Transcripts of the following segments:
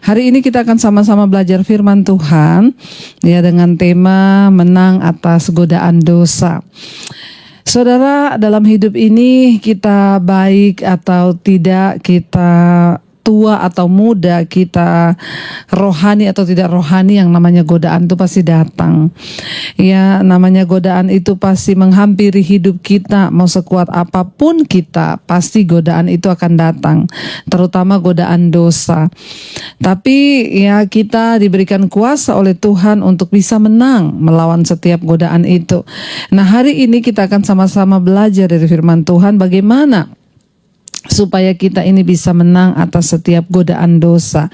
Hari ini kita akan sama-sama belajar firman Tuhan ya dengan tema menang atas godaan dosa. Saudara, dalam hidup ini kita baik atau tidak, kita tua atau muda, kita rohani atau tidak rohani, yang namanya godaan itu pasti datang. Ya, namanya godaan itu pasti menghampiri hidup kita. Mau sekuat apapun kita, pasti godaan itu akan datang. Terutama godaan dosa. Tapi ya, kita diberikan kuasa oleh Tuhan untuk bisa menang melawan setiap godaan itu. Nah, hari ini kita akan sama-sama belajar dari firman Tuhan bagaimana supaya kita ini bisa menang atas setiap godaan dosa.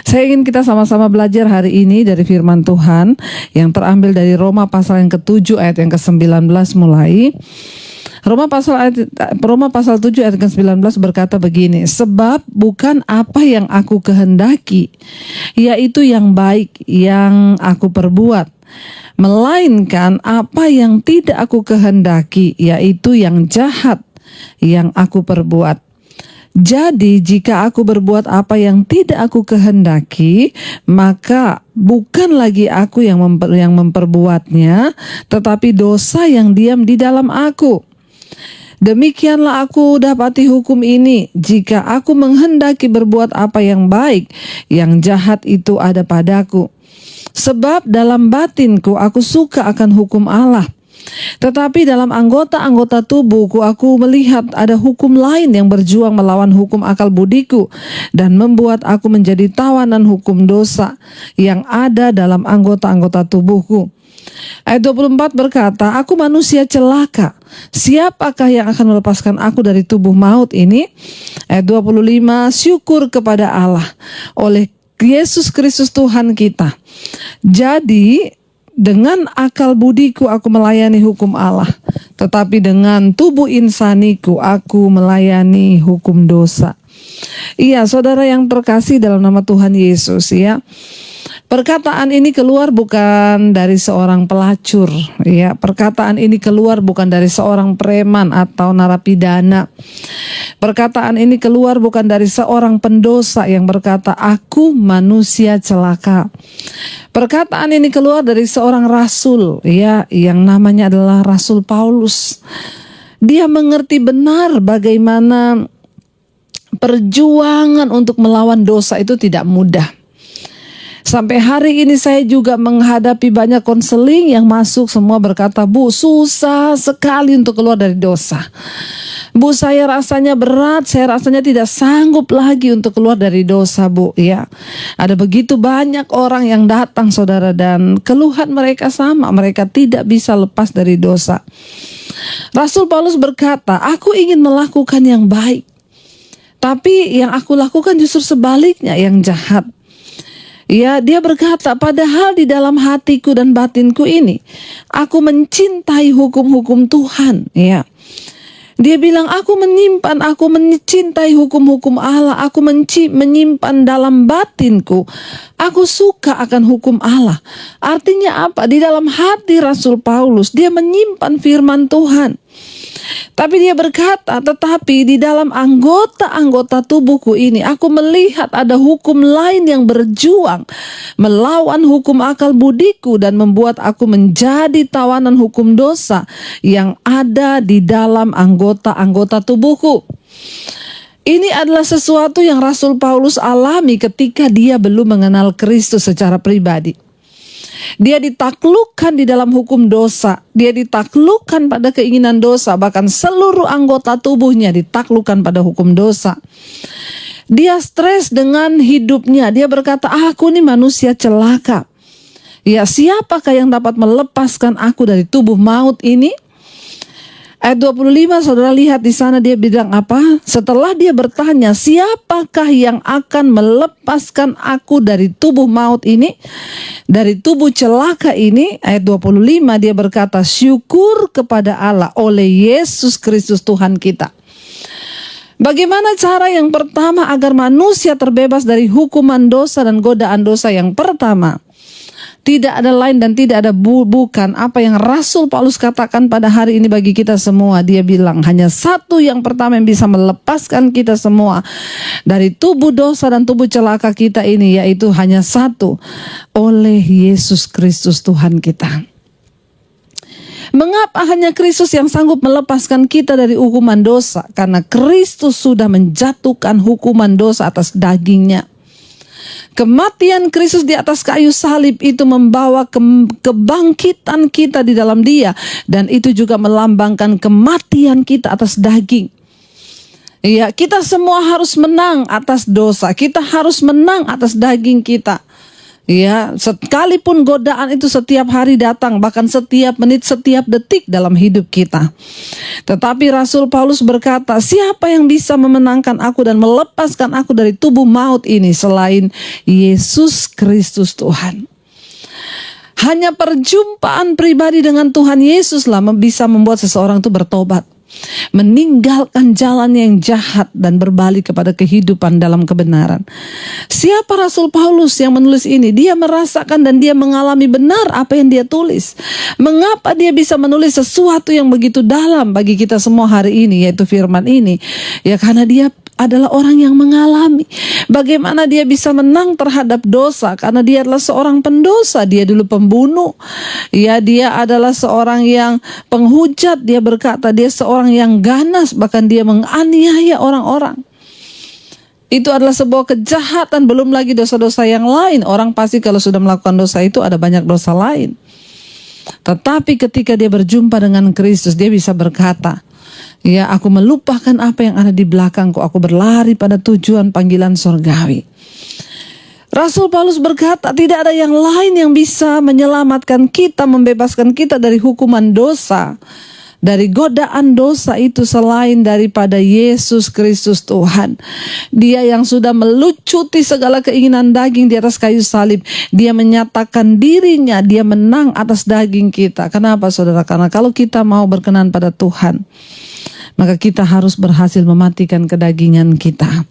Saya ingin kita sama-sama belajar hari ini dari firman Tuhan yang terambil dari Roma pasal yang ke-7 ayat yang ke-19 mulai. Roma pasal 7 ayat ke-19 berkata begini, sebab bukan apa yang aku kehendaki, yaitu yang baik yang aku perbuat, melainkan apa yang tidak aku kehendaki, yaitu yang jahat yang aku perbuat. Jadi jika aku berbuat apa yang tidak aku kehendaki, maka bukan lagi aku yang memperbuatnya, tetapi dosa yang diam di dalam aku. Demikianlah aku dapati hukum ini, jika aku menghendaki berbuat apa yang baik, yang jahat itu ada padaku. Sebab dalam batinku aku suka akan hukum Allah. Tetapi dalam anggota-anggota tubuhku aku melihat ada hukum lain yang berjuang melawan hukum akal budiku dan membuat aku menjadi tawanan hukum dosa yang ada dalam anggota-anggota tubuhku. Ayat 24 berkata, aku manusia celaka, siapakah yang akan melepaskan aku dari tubuh maut ini? Ayat 25, syukur kepada Allah oleh Yesus Kristus Tuhan kita. Jadi dengan akal budiku aku melayani hukum Allah, tetapi dengan tubuh insaniku aku melayani hukum dosa. Iya, saudara yang terkasih dalam nama Tuhan Yesus, ya. Perkataan ini keluar bukan dari seorang pelacur, ya. Perkataan ini keluar bukan dari seorang preman atau narapidana. Perkataan ini keluar bukan dari seorang pendosa yang berkata, aku manusia celaka. Perkataan ini keluar dari seorang rasul, ya, yang namanya adalah Rasul Paulus. Dia mengerti benar bagaimana perjuangan untuk melawan dosa itu tidak mudah. Sampai hari ini saya juga menghadapi banyak konseling yang masuk, semua berkata, Bu, susah sekali untuk keluar dari dosa. Bu, saya rasanya berat, saya rasanya tidak sanggup lagi untuk keluar dari dosa, Bu. Ya, ada begitu banyak orang yang datang, saudara, dan keluhan mereka sama, mereka tidak bisa lepas dari dosa. Rasul Paulus berkata, aku ingin melakukan yang baik, tapi yang aku lakukan justru sebaliknya, yang jahat. Ya, dia berkata, padahal di dalam hatiku dan batinku ini, aku mencintai hukum-hukum Tuhan. Ya, dia bilang, aku mencintai hukum-hukum Allah, aku menyimpan dalam batinku, aku suka akan hukum Allah. Artinya apa? Di dalam hati Rasul Paulus, dia menyimpan firman Tuhan. Tapi dia berkata, tetapi di dalam anggota-anggota tubuhku ini, aku melihat ada hukum lain yang berjuang melawan hukum akal budiku dan membuat aku menjadi tawanan hukum dosa yang ada di dalam anggota-anggota tubuhku. Ini adalah sesuatu yang Rasul Paulus alami ketika dia belum mengenal Kristus secara pribadi. Dia ditaklukkan di dalam hukum dosa, dia ditaklukkan pada keinginan dosa, bahkan seluruh anggota tubuhnya ditaklukkan pada hukum dosa. Dia stres dengan hidupnya, dia berkata, aku ini manusia celaka. Ya, siapakah yang dapat melepaskan aku dari tubuh maut ini? Ayat 25, saudara lihat di sana dia bilang apa? Setelah dia bertanya, siapakah yang akan melepaskan aku dari tubuh maut ini? Dari tubuh celaka ini? Ayat 25 dia berkata, syukur kepada Allah oleh Yesus Kristus Tuhan kita. Bagaimana cara yang pertama agar manusia terbebas dari hukuman dosa dan godaan dosa? Yang pertama, Tidak ada lain dan tidak ada bukan apa yang Rasul Paulus katakan pada hari ini bagi kita semua. Dia bilang hanya satu yang pertama yang bisa melepaskan kita semua dari tubuh dosa dan tubuh celaka kita ini, yaitu hanya satu, oleh Yesus Kristus Tuhan kita. Mengapa hanya Kristus yang sanggup melepaskan kita dari hukuman dosa? Karena Kristus sudah menjatuhkan hukuman dosa atas dagingnya. Kematian Kristus di atas kayu salib itu membawa kebangkitan kita di dalam Dia, dan itu juga melambangkan kematian kita atas daging. Ya, kita semua harus menang atas dosa. Kita harus menang atas daging kita. Ya, sekalipun godaan itu setiap hari datang, bahkan setiap menit, setiap detik dalam hidup kita. Tetapi Rasul Paulus berkata, siapa yang bisa memenangkan aku dan melepaskan aku dari tubuh maut ini selain Yesus Kristus Tuhan. Hanya perjumpaan pribadi dengan Tuhan Yesuslah bisa membuat seseorang itu bertobat, meninggalkan jalan yang jahat dan berbalik kepada kehidupan dalam kebenaran. Siapa Rasul Paulus yang menulis ini? Dia merasakan dan dia mengalami benar apa yang dia tulis. Mengapa dia bisa menulis sesuatu yang begitu dalam bagi kita semua hari ini, yaitu firman ini? Ya, karena dia adalah orang yang mengalami bagaimana dia bisa menang terhadap dosa, karena dia adalah seorang pendosa. Dia dulu pembunuh, ya, dia adalah seorang yang penghujat. Dia berkata dia seorang yang ganas, bahkan dia menganiaya orang-orang. Itu adalah sebuah kejahatan, belum lagi dosa-dosa yang lain. Orang pasti kalau sudah melakukan dosa itu ada banyak dosa lain. Tetapi ketika dia berjumpa dengan Kristus, dia bisa berkata, ya, aku melupakan apa yang ada di belakangku, aku berlari pada tujuan panggilan surgawi. Rasul Paulus berkata, tidak ada yang lain yang bisa menyelamatkan kita, membebaskan kita dari hukuman dosa, dari godaan dosa itu selain daripada Yesus Kristus Tuhan. Dia yang sudah melucuti segala keinginan daging di atas kayu salib. Dia menyatakan dirinya, dia menang atas daging kita. Kenapa, saudara? Karena kalau kita mau berkenan pada Tuhan, maka kita harus berhasil mematikan kedagingan kita.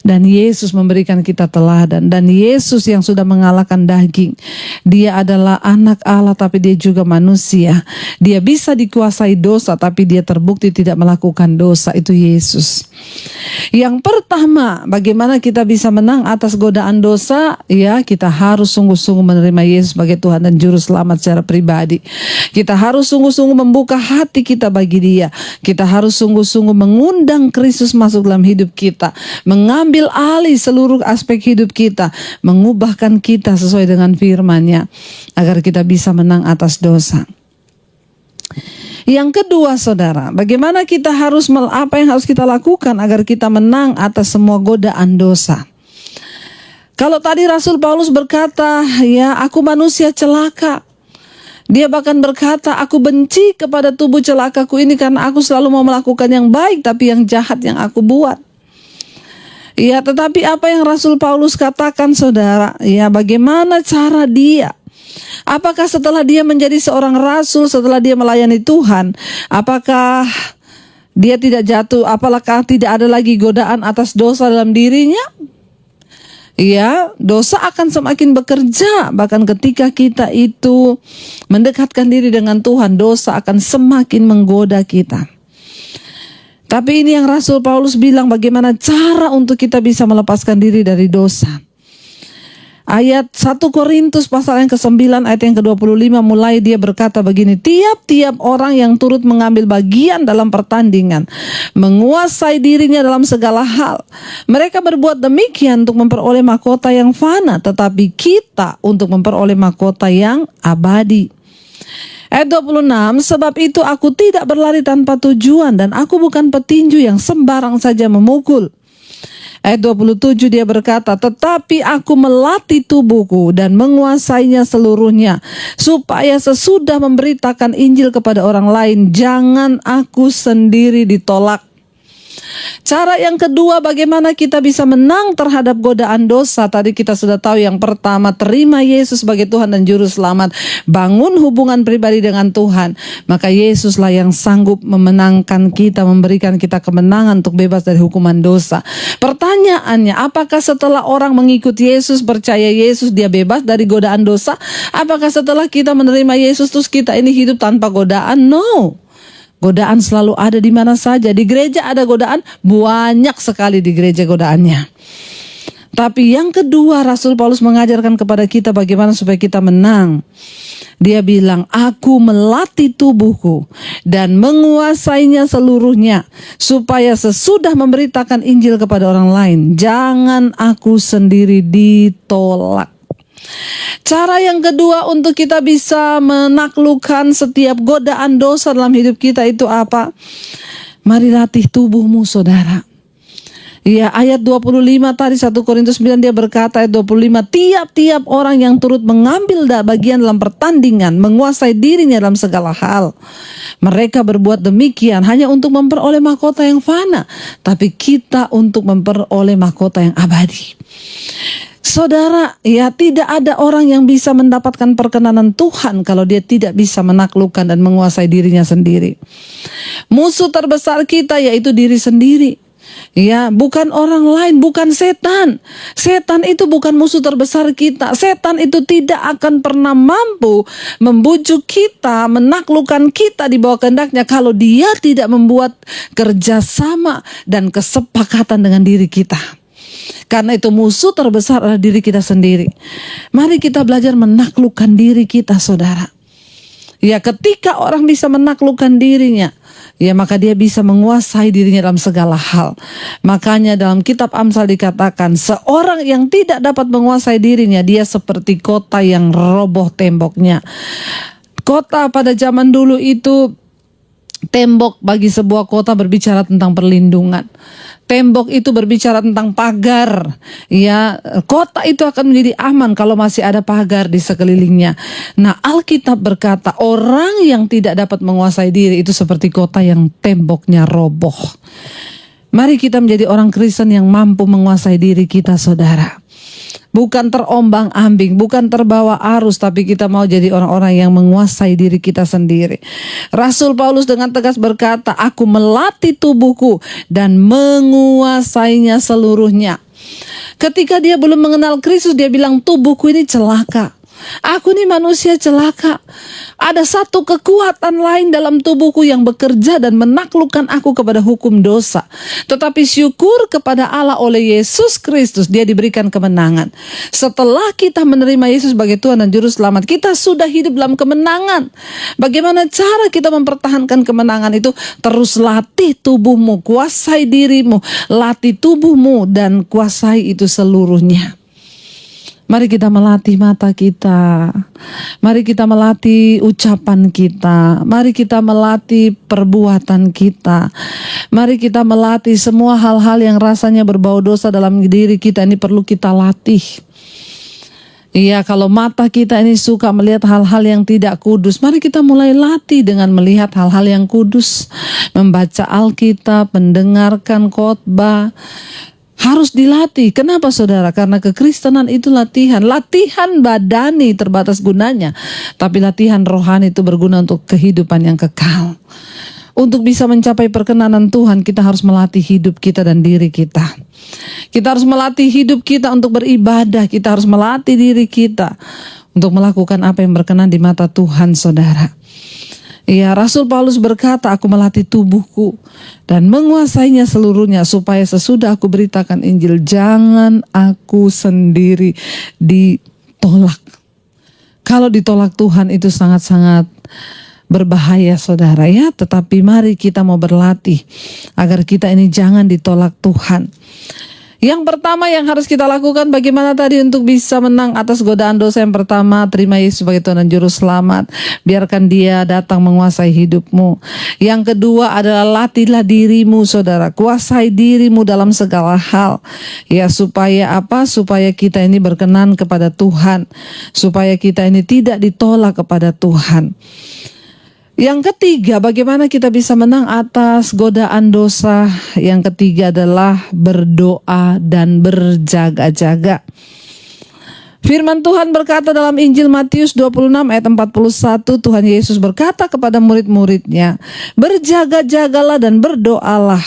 Dan Yesus memberikan kita teladan. Dan Yesus yang sudah mengalahkan daging, dia adalah anak Allah tapi dia juga manusia. Dia bisa dikuasai dosa tapi dia terbukti tidak melakukan dosa. Itu Yesus. Yang pertama, bagaimana kita bisa menang atas godaan dosa? Ya, kita harus sungguh-sungguh menerima Yesus sebagai Tuhan dan Juru Selamat secara pribadi. Kita harus sungguh-sungguh membuka hati kita bagi Dia. Kita harus sungguh-sungguh mengundang Kristus masuk dalam hidup kita, mengambil alih seluruh aspek hidup kita, mengubahkan kita sesuai dengan firman-Nya, agar kita bisa menang atas dosa. Yang kedua, saudara, bagaimana kita apa yang harus kita lakukan agar kita menang atas semua godaan dosa? Kalau tadi Rasul Paulus berkata, ya, aku manusia celaka. Dia bahkan berkata, aku benci kepada tubuh celakaku ini karena aku selalu mau melakukan yang baik, tapi yang jahat yang aku buat. Ya, tetapi apa yang Rasul Paulus katakan, saudara? Ya, bagaimana cara dia? Apakah setelah dia menjadi seorang rasul, setelah dia melayani Tuhan, apakah dia tidak jatuh? Apakah tidak ada lagi godaan atas dosa dalam dirinya? Ya, dosa akan semakin bekerja. Bahkan ketika kita itu mendekatkan diri dengan Tuhan, dosa akan semakin menggoda kita. Tapi ini yang Rasul Paulus bilang, bagaimana cara untuk kita bisa melepaskan diri dari dosa. Ayat 1 Korintus pasal yang ke-9 ayat yang ke-25 mulai dia berkata begini, tiap-tiap orang yang turut mengambil bagian dalam pertandingan menguasai dirinya dalam segala hal. Mereka berbuat demikian untuk memperoleh mahkota yang fana, tetapi kita untuk memperoleh mahkota yang abadi. Ayat 26, sebab itu aku tidak berlari tanpa tujuan dan aku bukan petinju yang sembarang saja memukul. Ayat 27 dia berkata, tetapi aku melatih tubuhku dan menguasainya seluruhnya, supaya sesudah memberitakan Injil kepada orang lain, jangan aku sendiri ditolak. Cara yang kedua, bagaimana kita bisa menang terhadap godaan dosa. Tadi kita sudah tahu yang pertama, terima Yesus sebagai Tuhan dan Juru Selamat. Bangun hubungan pribadi dengan Tuhan. Maka Yesuslah yang sanggup memenangkan kita, memberikan kita kemenangan untuk bebas dari hukuman dosa. Pertanyaannya, apakah setelah orang mengikut Yesus, percaya Yesus, dia bebas dari godaan dosa? Apakah setelah kita menerima Yesus terus kita ini hidup tanpa godaan? No. Godaan selalu ada di mana saja. Di gereja ada godaan, banyak sekali di gereja godaannya. Tapi yang kedua, Rasul Paulus mengajarkan kepada kita bagaimana supaya kita menang. Dia bilang, aku melatih tubuhku dan menguasainya seluruhnya, supaya sesudah memberitakan Injil kepada orang lain, jangan aku sendiri ditolak. Cara yang kedua untuk kita bisa menaklukkan setiap godaan dosa dalam hidup kita itu apa? Mari latih tubuhmu, saudara. Ya, ayat 25 tadi 1 Korintus 9 dia berkata ayat 25, tiap-tiap orang yang turut mengambil bagian dalam pertandingan menguasai dirinya dalam segala hal. Mereka berbuat demikian hanya untuk memperoleh mahkota yang fana, tapi kita untuk memperoleh mahkota yang abadi. Saudara, ya, tidak ada orang yang bisa mendapatkan perkenanan Tuhan kalau dia tidak bisa menaklukkan dan menguasai dirinya sendiri. Musuh terbesar kita yaitu diri sendiri. Ya, bukan orang lain, bukan setan. Setan itu bukan musuh terbesar kita. Setan itu tidak akan pernah mampu membujuk kita, menaklukkan kita di bawah kehendaknya kalau dia tidak membuat kerjasama dan kesepakatan dengan diri kita. Karena itu musuh terbesar adalah diri kita sendiri. Mari kita belajar menaklukkan diri kita, saudara. Ya, ketika orang bisa menaklukkan dirinya, ya, maka dia bisa menguasai dirinya dalam segala hal. Makanya dalam kitab Amsal dikatakan, seorang yang tidak dapat menguasai dirinya, dia seperti kota yang roboh temboknya. Kota pada zaman dulu itu, tembok bagi sebuah kota berbicara tentang perlindungan. Tembok itu berbicara tentang pagar. Ya, kota itu akan menjadi aman kalau masih ada pagar di sekelilingnya. Nah, Alkitab berkata orang yang tidak dapat menguasai diri itu seperti kota yang temboknya roboh. Mari kita menjadi orang Kristen yang mampu menguasai diri kita, saudara. Bukan terombang-ambing, bukan terbawa arus, tapi kita mau jadi orang-orang yang menguasai diri kita sendiri. Rasul Paulus dengan tegas berkata, aku melatih tubuhku dan menguasainya seluruhnya. Ketika dia belum mengenal Kristus, dia bilang tubuhku ini celaka. Aku ini manusia celaka. Ada satu kekuatan lain dalam tubuhku yang bekerja dan menaklukkan aku kepada hukum dosa. Tetapi syukur kepada Allah oleh Yesus Kristus, dia diberikan kemenangan. Setelah kita menerima Yesus sebagai Tuhan dan Juru Selamat, kita sudah hidup dalam kemenangan. Bagaimana cara kita mempertahankan kemenangan itu? Terus latih tubuhmu, kuasai dirimu, latih tubuhmu dan kuasai itu seluruhnya. Mari kita melatih mata kita. Mari kita melatih ucapan kita. Mari kita melatih perbuatan kita. Mari kita melatih semua hal-hal yang rasanya berbau dosa dalam diri kita. Ini perlu kita latih. Iya, kalau mata kita ini suka melihat hal-hal yang tidak kudus, mari kita mulai latih dengan melihat hal-hal yang kudus. Membaca Alkitab, mendengarkan khotbah. Harus dilatih. Kenapa, saudara? Karena kekristenan itu latihan. Latihan badani terbatas gunanya. Tapi latihan rohani itu berguna untuk kehidupan yang kekal. Untuk bisa mencapai perkenanan Tuhan, kita harus melatih hidup kita dan diri kita. Kita harus melatih hidup kita untuk beribadah. Kita harus melatih diri kita untuk melakukan apa yang berkenan di mata Tuhan, saudara. Ya, Rasul Paulus berkata, aku melatih tubuhku dan menguasainya seluruhnya, supaya sesudah aku beritakan Injil, jangan aku sendiri ditolak. Kalau ditolak Tuhan itu sangat-sangat berbahaya, saudara, ya. Tetapi mari kita mau berlatih agar kita ini jangan ditolak Tuhan. Yang pertama yang harus kita lakukan, bagaimana tadi untuk bisa menang atas godaan dosa? Yang pertama, terima Yesus sebagai Tuhan dan Juru Selamat. Biarkan dia datang menguasai hidupmu. Yang kedua adalah latihlah dirimu, saudara. Kuasai dirimu dalam segala hal. Ya, supaya apa? Supaya kita ini berkenan kepada Tuhan. Supaya kita ini tidak ditolak kepada Tuhan. Yang ketiga, bagaimana kita bisa menang atas godaan dosa? Yang ketiga adalah berdoa dan berjaga-jaga. Firman Tuhan berkata dalam Injil Matius 26 ayat 41, Tuhan Yesus berkata kepada murid-muridnya, berjaga-jagalah dan berdoalah,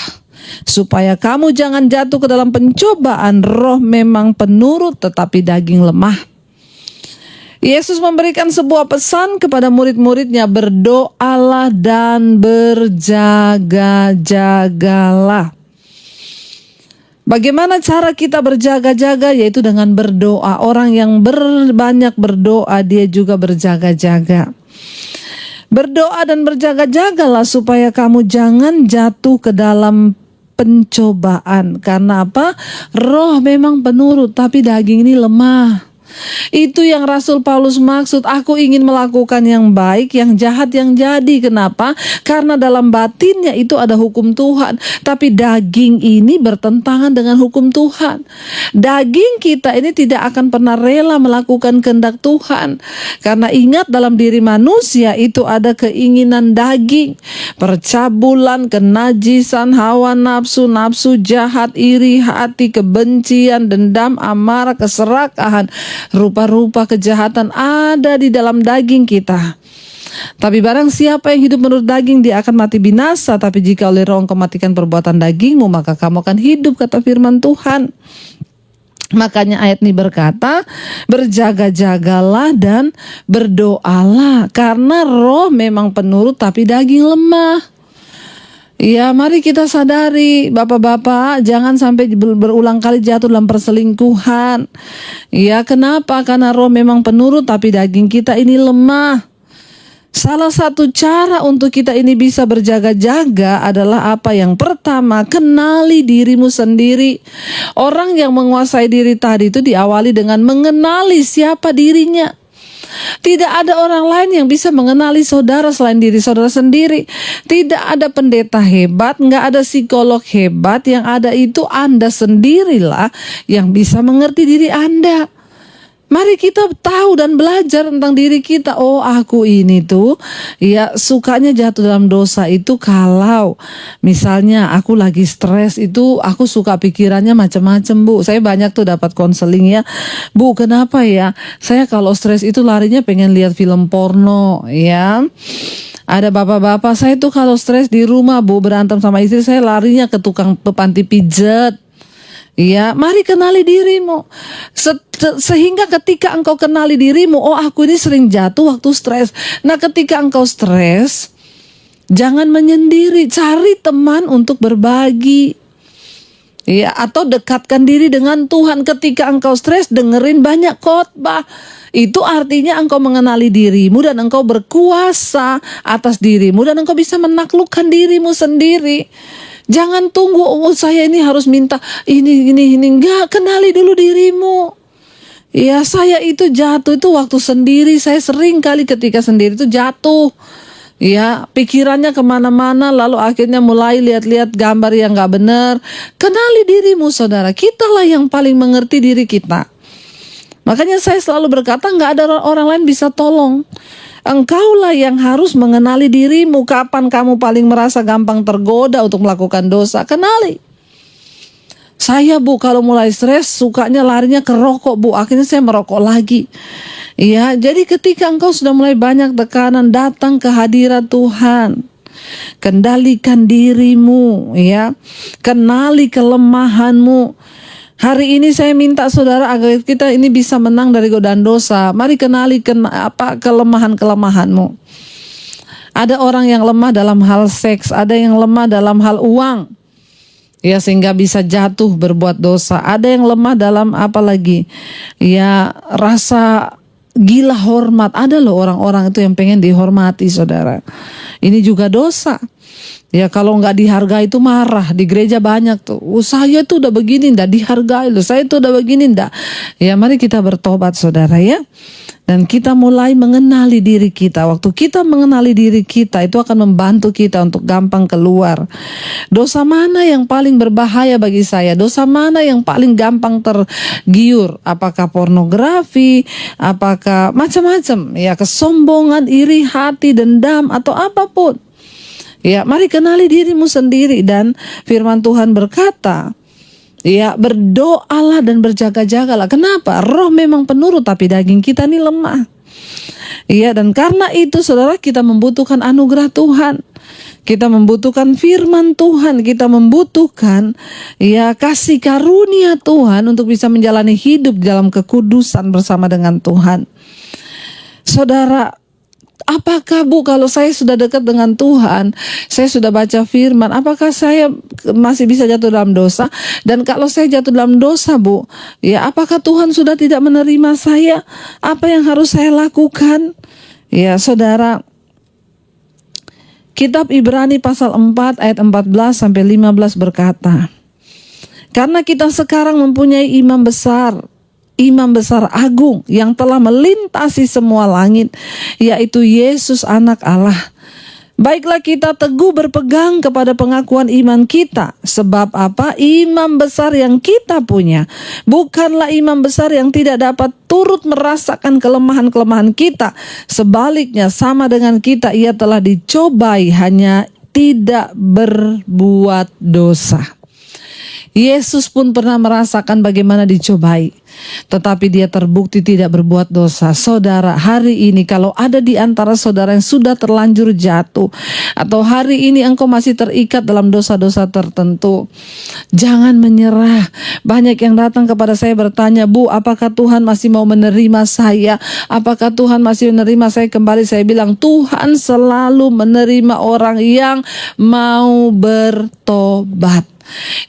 supaya kamu jangan jatuh ke dalam pencobaan. Roh memang penurut tetapi daging lemah. Yesus memberikan sebuah pesan kepada murid-muridnya, berdoalah dan berjaga-jagalah. Bagaimana cara kita berjaga-jaga? Yaitu dengan berdoa. Orang yang banyak berdoa, dia juga berjaga-jaga. Berdoa dan berjaga-jagalah supaya kamu jangan jatuh ke dalam pencobaan. Karena apa? Roh memang penurut, tapi daging ini lemah. Itu yang Rasul Paulus maksud, aku ingin melakukan yang baik, yang jahat yang jadi. Kenapa? Karena dalam batinnya itu ada hukum Tuhan, tapi daging ini bertentangan dengan hukum Tuhan. Daging kita ini tidak akan pernah rela melakukan kehendak Tuhan. Karena ingat, dalam diri manusia itu ada keinginan daging, percabulan, kenajisan, hawa nafsu, nafsu jahat, iri hati, kebencian, dendam, amarah, keserakahan. Rupa-rupa kejahatan ada di dalam daging kita. Tapi barang siapa yang hidup menurut daging, dia akan mati binasa. Tapi jika oleh Roh engkau matikan perbuatan dagingmu, maka kamu akan hidup, kata firman Tuhan. Makanya ayat ini berkata, berjaga-jagalah dan berdoalah, karena roh memang penurut tapi daging lemah. Ya, mari kita sadari, bapak-bapak, jangan sampai berulang kali jatuh dalam perselingkuhan. Ya, kenapa? Karena roh memang penurut tapi daging kita ini lemah. Salah satu cara untuk kita ini bisa berjaga-jaga adalah apa? Yang pertama, kenali dirimu sendiri. Orang yang menguasai diri tadi itu diawali dengan mengenali siapa dirinya. Tidak ada orang lain yang bisa mengenali saudara selain diri saudara sendiri. Tidak ada pendeta hebat, nggak ada psikolog hebat. Yang ada itu Anda sendirilah yang bisa mengerti diri Anda. Mari kita tahu dan belajar tentang diri kita. Oh, aku ini tuh ya sukanya jatuh dalam dosa itu kalau misalnya aku lagi stres, itu aku suka pikirannya macam-macam, Bu. Saya banyak tuh dapat konseling ya. Bu, kenapa ya? Saya kalau stres itu larinya pengen lihat film porno ya. Ada bapak-bapak, saya tuh kalau stres di rumah, Bu, berantem sama istri, saya larinya ke tukang panti pijat. Ya, mari kenali dirimu. Sehingga ketika engkau kenali dirimu, oh aku ini sering jatuh waktu stres. Nah, ketika engkau stres, jangan menyendiri, cari teman untuk berbagi. Ya, atau dekatkan diri dengan Tuhan. Ketika engkau stres, dengerin banyak khotbah. Itu artinya engkau mengenali dirimu dan engkau berkuasa atas dirimu dan engkau bisa menaklukkan dirimu sendiri. Jangan tunggu, oh saya ini harus minta ini. Enggak, kenali dulu dirimu. Ya, saya itu jatuh itu waktu sendiri. Saya sering kali ketika sendiri itu jatuh. Ya, pikirannya kemana-mana, lalu akhirnya mulai lihat-lihat gambar yang gak benar. Kenali dirimu, saudara. Kitalah yang paling mengerti diri kita. Makanya saya selalu berkata, gak ada orang lain bisa tolong. Engkaulah yang harus mengenali dirimu. Kapan kamu paling merasa gampang tergoda untuk melakukan dosa? Kenali. Saya, Bu, kalau mulai stres sukanya larinya ke rokok, Bu. Akhirnya saya merokok lagi. Ya, jadi ketika engkau sudah mulai banyak tekanan, datang ke hadirat Tuhan. Kendalikan dirimu, ya. Kenali kelemahanmu. Hari ini saya minta saudara agar kita ini bisa menang dari godaan dosa. Mari kenali kelemahan-kelemahanmu. Ada orang yang lemah dalam hal seks, ada yang lemah dalam hal uang. Ya, sehingga bisa jatuh berbuat dosa. Ada yang lemah dalam apa lagi? Ya, rasa gila hormat. Ada loh orang-orang itu yang pengen dihormati, saudara. Ini juga dosa. Ya kalau nggak dihargai itu marah. Di gereja banyak tuh, saya tuh udah begini ndak dihargai loh, saya tuh udah begini ndak. Ya mari kita bertobat saudara ya. Dan kita mulai mengenali diri kita. Waktu kita mengenali diri kita, itu akan membantu kita untuk gampang keluar. Dosa mana yang paling berbahaya bagi saya? Dosa mana yang paling gampang tergiur? Apakah pornografi? Apakah macam-macam? Ya kesombongan, iri hati, dendam, atau apapun. Ya mari kenali dirimu sendiri. Dan firman Tuhan berkata, ya berdoalah dan berjaga-jagalah. Kenapa? Roh memang penurut tapi daging kita ini lemah. Ya dan karena itu saudara, kita membutuhkan anugerah Tuhan. Kita membutuhkan firman Tuhan. Kita membutuhkan ya kasih karunia Tuhan untuk bisa menjalani hidup dalam kekudusan bersama dengan Tuhan. Saudara, apakah Bu kalau saya sudah dekat dengan Tuhan, saya sudah baca firman, apakah saya masih bisa jatuh dalam dosa? Dan kalau saya jatuh dalam dosa Bu, ya apakah Tuhan sudah tidak menerima saya? Apa yang harus saya lakukan? Ya saudara, kitab Ibrani pasal 4 ayat 14 sampai 15 berkata, karena kita sekarang mempunyai imam besar agung yang telah melintasi semua langit, yaitu Yesus anak Allah. Baiklah kita teguh berpegang kepada pengakuan iman kita. Sebab apa? Imam besar yang kita punya bukanlah imam besar yang tidak dapat turut merasakan kelemahan-kelemahan kita. Sebaliknya sama dengan kita, ia telah dicobai hanya tidak berbuat dosa. Yesus pun pernah merasakan bagaimana dicobai, tetapi dia terbukti tidak berbuat dosa. Saudara, hari ini kalau ada di antara saudara yang sudah terlanjur jatuh, atau hari ini engkau masih terikat dalam dosa-dosa tertentu, jangan menyerah. Banyak yang datang kepada saya bertanya, Bu, apakah Tuhan masih mau menerima saya? Apakah Tuhan masih menerima saya kembali? Saya bilang, Tuhan selalu menerima orang yang mau bertobat.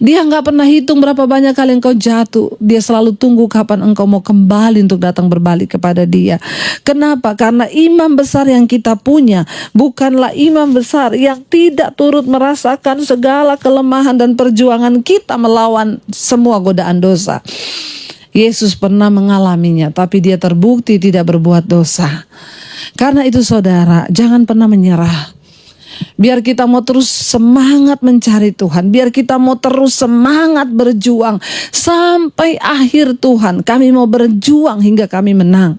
Dia nggak pernah hitung berapa banyak kali engkau jatuh. Dia selalu tunggu kapan engkau mau kembali untuk datang berbalik kepada Dia. Kenapa? Karena imam besar yang kita punya bukanlah imam besar yang tidak turut merasakan segala kelemahan dan perjuangan kita melawan semua godaan dosa. Yesus pernah mengalaminya, tapi dia terbukti tidak berbuat dosa. Karena itu saudara, jangan pernah menyerah. Biar kita mau terus semangat mencari Tuhan, biar kita mau terus semangat berjuang sampai akhir Tuhan. Kami mau berjuang hingga kami menang.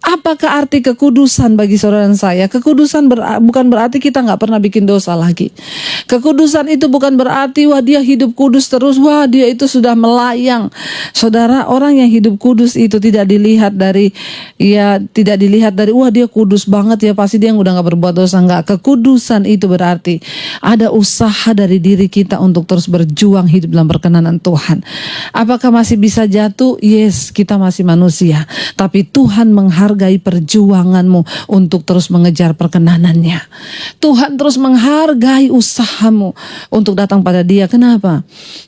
Apakah arti kekudusan bagi saudara dan saya? Kekudusan bukan berarti kita nggak pernah bikin dosa lagi. Kekudusan itu bukan berarti wah dia hidup kudus terus, wah dia itu sudah melayang. Saudara, orang yang hidup kudus itu tidak dilihat dari wah dia kudus banget ya, pasti dia udah nggak berbuat dosa. Nggak. Kekudusan itu berarti ada usaha dari diri kita untuk terus berjuang hidup dalam perkenanan Tuhan. Apakah masih bisa jatuh? Yes, kita masih manusia, tapi Tuhan menghargai perjuanganmu untuk terus mengejar perkenanannya. Tuhan terus menghargai usahamu untuk datang pada Dia. Kenapa?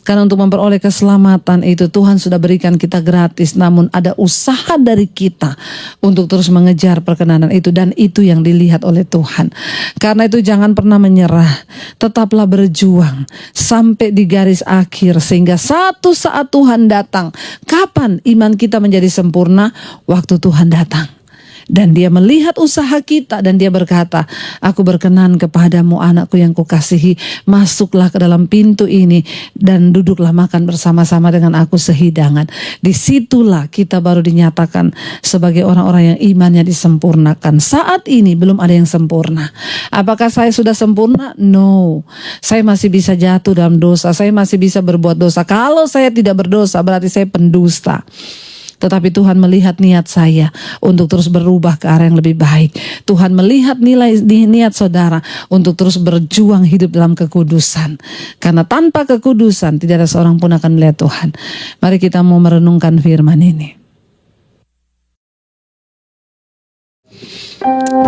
Karena untuk memperoleh keselamatan itu Tuhan sudah berikan kita gratis, namun ada usaha dari kita untuk terus mengejar perkenanan itu, dan itu yang dilihat oleh Tuhan. Karena itu jangan pernah menyerah, tetaplah berjuang sampai di garis akhir, sehingga satu saat Tuhan datang. Kapan iman kita menjadi sempurna? Waktu Tuhan datang dan Dia melihat usaha kita dan Dia berkata, aku berkenan kepadamu anakku yang kukasihi, masuklah ke dalam pintu ini dan duduklah makan bersama-sama dengan aku sehidangan. Disitulah kita baru dinyatakan sebagai orang-orang yang imannya disempurnakan. Saat ini belum ada yang sempurna. Apakah saya sudah sempurna? No. Saya masih bisa jatuh dalam dosa, saya masih bisa berbuat dosa. Kalau saya tidak berdosa berarti saya pendusta. Tetapi Tuhan melihat niat saya untuk terus berubah ke arah yang lebih baik. Tuhan melihat niat saudara untuk terus berjuang hidup dalam kekudusan. Karena tanpa kekudusan tidak ada seorang pun akan melihat Tuhan. Mari kita mau merenungkan firman ini.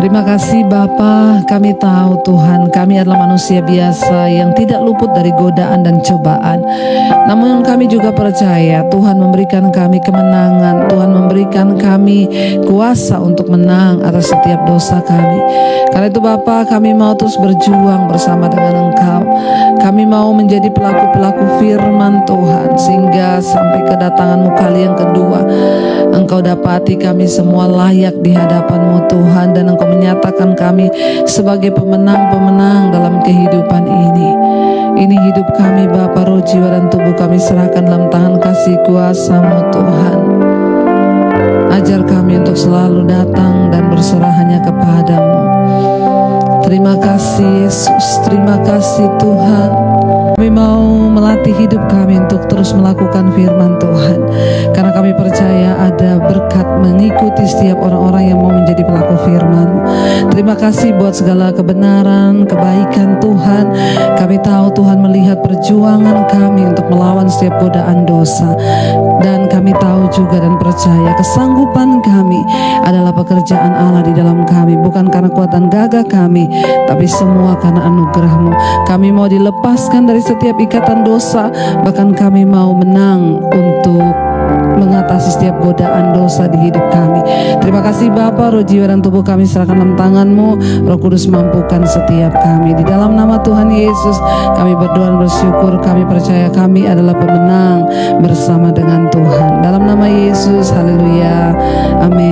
Terima kasih Bapa, kami tahu Tuhan kami adalah manusia biasa yang tidak luput dari godaan dan cobaan. Namun kami juga percaya Tuhan memberikan kami kemenangan, Tuhan memberikan kami kuasa untuk menang atas setiap dosa kami. Karena itu Bapa, kami mau terus berjuang bersama dengan Engkau. Kami mau menjadi pelaku-pelaku firman Tuhan, sehingga sampai kedatangan-Mu kali yang kedua Engkau dapati kami semua layak di hadapan-Mu Tuhan, dan Engkau menyatakan kami sebagai pemenang-pemenang dalam kehidupan ini. Ini hidup kami Bapa, roh, jiwa, dan tubuh kami serahkan dalam tangan kasih kuasa-Mu Tuhan. Ajar kami untuk selalu datang dan berserah hanya kepada-Mu. Terima kasih Yesus, terima kasih Tuhan. Kami mau melatih hidup kami untuk terus melakukan firman Tuhan, karena kami percaya ada berkat mengikuti setiap orang-orang yang mau menjadi pelaku firman. Terima kasih buat segala kebenaran, kebaikan Tuhan. Kami tahu Tuhan melihat perjuangan kami untuk melawan setiap godaan dosa, dan kami tahu juga dan percaya kesanggupan kami adalah pekerjaan Allah di dalam kami, bukan karena kuatan gagah kami, tapi semua karena anugerah-Mu. Kami mau dilepaskan dari setiap ikatan dosa, bahkan kami mau menang untuk mengatasi setiap godaan dosa di hidup kami. Terima kasih Bapa, roh, jiwa, dan tubuh kami serahkan dalam tangan-Mu. Roh Kudus mampukan setiap kami. Di dalam nama Tuhan Yesus kami berdoa dan bersyukur. Kami percaya kami adalah pemenang bersama dengan Tuhan. Dalam nama Yesus, haleluya, amin.